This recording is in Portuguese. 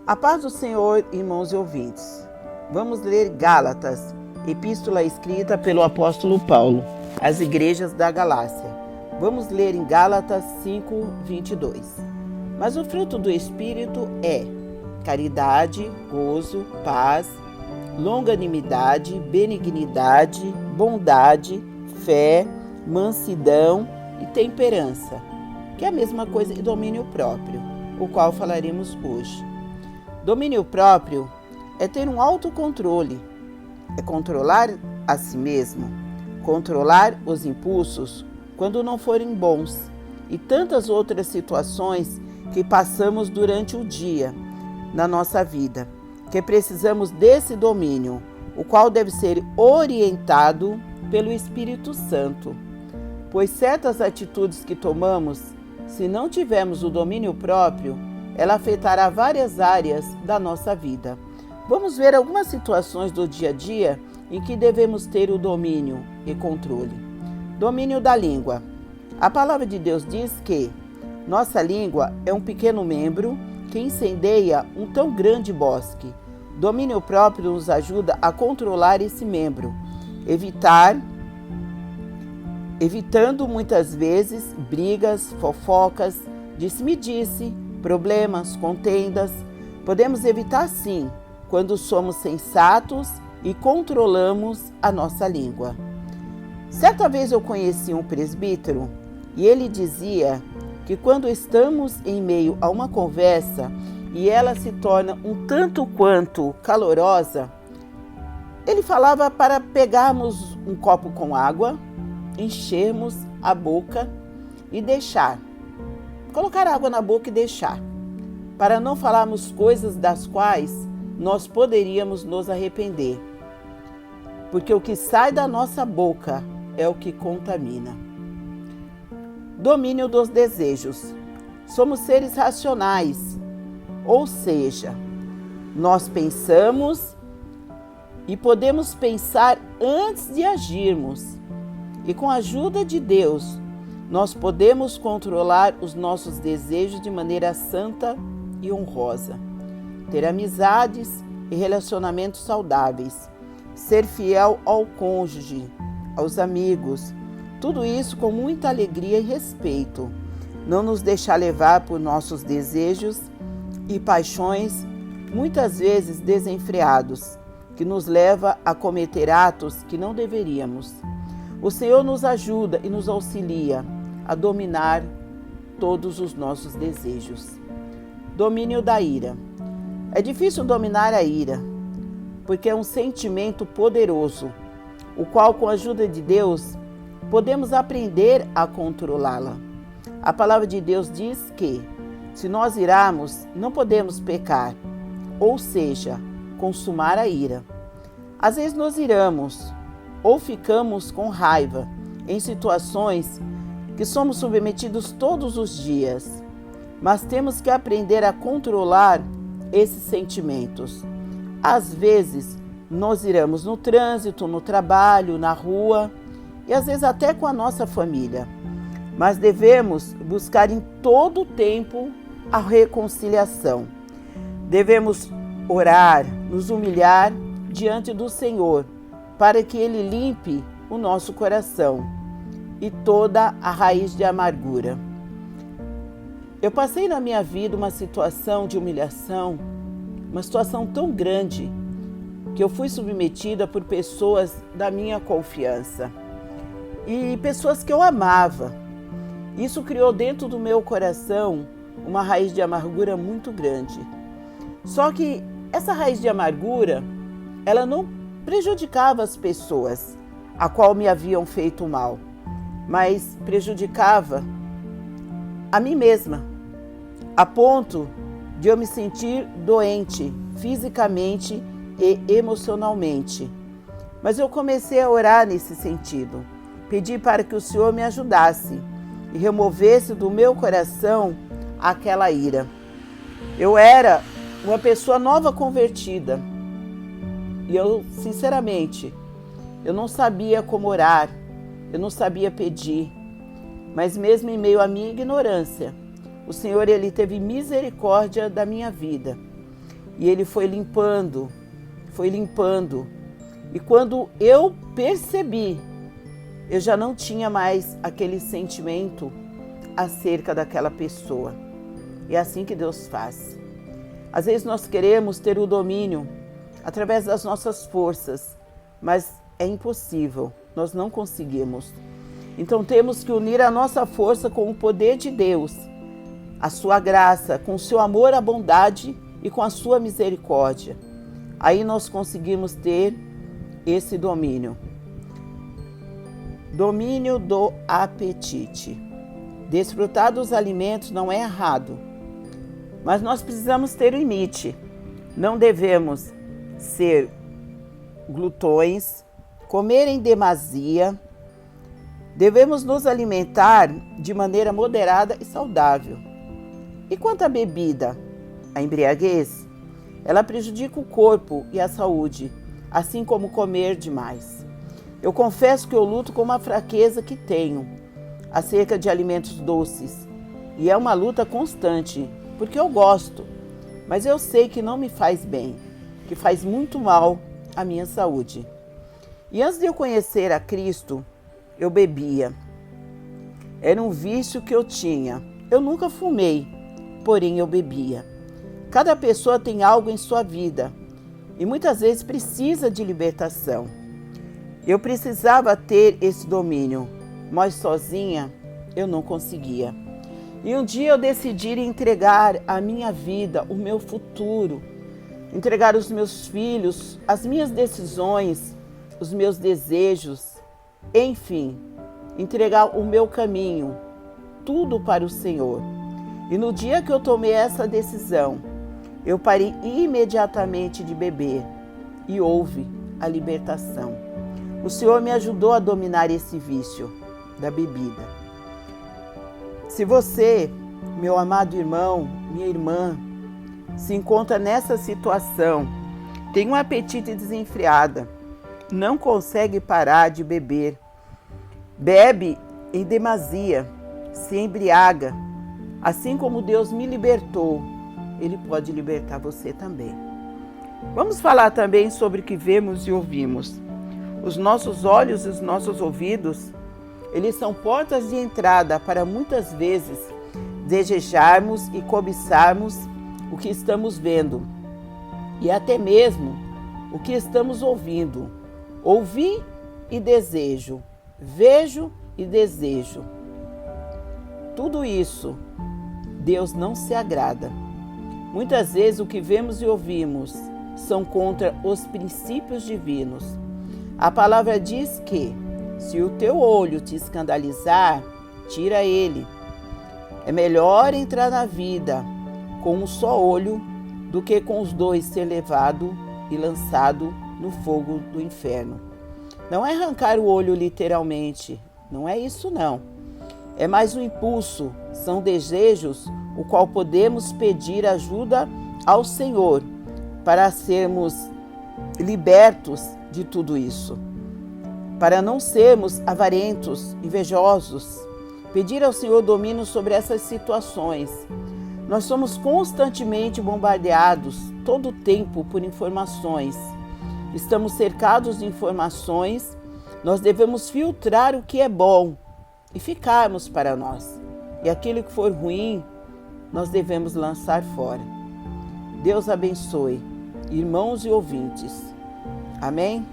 A paz do Senhor, irmãos e ouvintes. Vamos ler Gálatas, epístola escrita pelo apóstolo Paulo às igrejas da Galácia. Vamos ler em Gálatas 5:22. Mas o fruto do Espírito é caridade, gozo, paz, longanimidade, benignidade, bondade, fé, mansidão e temperança, que é a mesma coisa e domínio próprio, o qual falaremos hoje. Domínio próprio é ter um autocontrole, é controlar a si mesmo, controlar os impulsos quando não forem bons e tantas outras situações que passamos durante o dia na nossa vida, que precisamos desse domínio, o qual deve ser orientado pelo Espírito Santo, pois certas atitudes que tomamos, se não tivermos o domínio próprio, ela afetará várias áreas da nossa vida. Vamos ver algumas situações do dia a dia em que devemos ter o domínio e controle. Domínio da língua. A palavra de Deus diz que nossa língua é um pequeno membro que incendeia um tão grande bosque. Domínio próprio nos ajuda a controlar esse membro, evitando muitas vezes brigas, fofocas, disse-me-disse, problemas, contendas. Podemos evitar sim, quando somos sensatos e controlamos a nossa língua. Certa vez eu conheci um presbítero e ele dizia que quando estamos em meio a uma conversa e ela se torna um tanto quanto calorosa, ele falava para pegarmos um copo com água, enchermos a boca e deixar. Colocar água na boca e deixar, para não falarmos coisas das quais nós poderíamos nos arrepender. Porque o que sai da nossa boca é o que contamina. Domínio dos desejos. Somos seres racionais, ou seja, nós pensamos e podemos pensar antes de agirmos. E com a ajuda de Deus, nós podemos controlar os nossos desejos de maneira santa e honrosa. Ter amizades e relacionamentos saudáveis. Ser fiel ao cônjuge, aos amigos. Tudo isso com muita alegria e respeito. Não nos deixar levar por nossos desejos e paixões, muitas vezes desenfreados, que nos leva a cometer atos que não deveríamos. O Senhor nos ajuda e nos auxilia a dominar todos os nossos desejos. Domínio da ira. É difícil dominar a ira, porque é um sentimento poderoso, o qual, com a ajuda de Deus, podemos aprender a controlá-la. A palavra de Deus diz que, se nós irarmos, não podemos pecar, ou seja, consumar a ira. Às vezes nós iramos, ou ficamos com raiva em situações que somos submetidos todos os dias, mas temos que aprender a controlar esses sentimentos. Às vezes, nós iramos no trânsito, no trabalho, na rua e às vezes até com a nossa família, mas devemos buscar em todo o tempo a reconciliação. Devemos orar, nos humilhar diante do Senhor, para que Ele limpe o nosso coração e toda a raiz de amargura. Eu passei na minha vida uma situação de humilhação, uma situação tão grande, que eu fui submetida por pessoas da minha confiança e pessoas que eu amava. Isso criou dentro do meu coração uma raiz de amargura muito grande. Só que essa raiz de amargura, ela não prejudicava as pessoas a qual me haviam feito mal, mas prejudicava a mim mesma, a ponto de eu me sentir doente fisicamente e emocionalmente. Mas eu comecei a orar nesse sentido, pedi para que o Senhor me ajudasse e removesse do meu coração aquela ira. Eu era uma pessoa nova convertida e eu, sinceramente, eu não sabia como orar, eu não sabia pedir, mas mesmo em meio à minha ignorância, o Senhor, Ele teve misericórdia da minha vida E ele foi limpando. E quando eu percebi, eu já não tinha mais aquele sentimento acerca daquela pessoa. É assim que Deus faz. Às vezes nós queremos ter o domínio através das nossas forças, mas é impossível, nós não conseguimos. Então temos que unir a nossa força com o poder de Deus, a sua graça, com o seu amor, a bondade e com a sua misericórdia. Aí nós conseguimos ter esse domínio. Domínio do apetite. Desfrutar dos alimentos não é errado, mas nós precisamos ter limite. Não devemos ser glutões, comer em demasia. Devemos nos alimentar de maneira moderada e saudável. E quanto à bebida, a embriaguez, ela prejudica o corpo e a saúde, assim como comer demais. Eu confesso que eu luto com uma fraqueza que tenho acerca de alimentos doces. E é uma luta constante, porque eu gosto, mas eu sei que não me faz bem, que faz muito mal à minha saúde. E antes de eu conhecer a Cristo, eu bebia. Era um vício que eu tinha. Eu nunca fumei, porém eu bebia. Cada pessoa tem algo em sua vida e muitas vezes precisa de libertação. Eu precisava ter esse domínio, mas sozinha eu não conseguia. E um dia eu decidi entregar a minha vida, o meu futuro, entregar os meus filhos, as minhas decisões, os meus desejos, enfim, entregar o meu caminho, tudo para o Senhor. E no dia que eu tomei essa decisão, eu parei imediatamente de beber e houve a libertação. O Senhor me ajudou a dominar esse vício da bebida. Se você, meu amado irmão, minha irmã, se encontra nessa situação, tem um apetite desenfreado, não consegue parar de beber, bebe em demasia, se embriaga, assim como Deus me libertou, Ele pode libertar você também. Vamos falar também sobre o que vemos e ouvimos. Os nossos olhos e os nossos ouvidos, eles são portas de entrada para muitas vezes desejarmos e cobiçarmos o que estamos vendo e até mesmo o que estamos ouvindo. Ouvi e desejo, vejo e desejo. Tudo isso, Deus não se agrada. Muitas vezes o que vemos e ouvimos são contra os princípios divinos. A palavra diz que, se o teu olho te escandalizar, tira ele. É melhor entrar na vida com um só olho do que com os dois ser levado e lançado no fogo do inferno. Não é arrancar o olho literalmente, não é isso não. É mais um impulso, são desejos o qual podemos pedir ajuda ao Senhor para sermos libertos de tudo isso. Para não sermos avarentos, invejosos, pedir ao Senhor domínio sobre essas situações. Nós somos constantemente bombardeados, todo o tempo, por informações. Estamos cercados de informações, nós devemos filtrar o que é bom e ficarmos para nós. E aquilo que for ruim, nós devemos lançar fora. Deus abençoe, irmãos e ouvintes. Amém?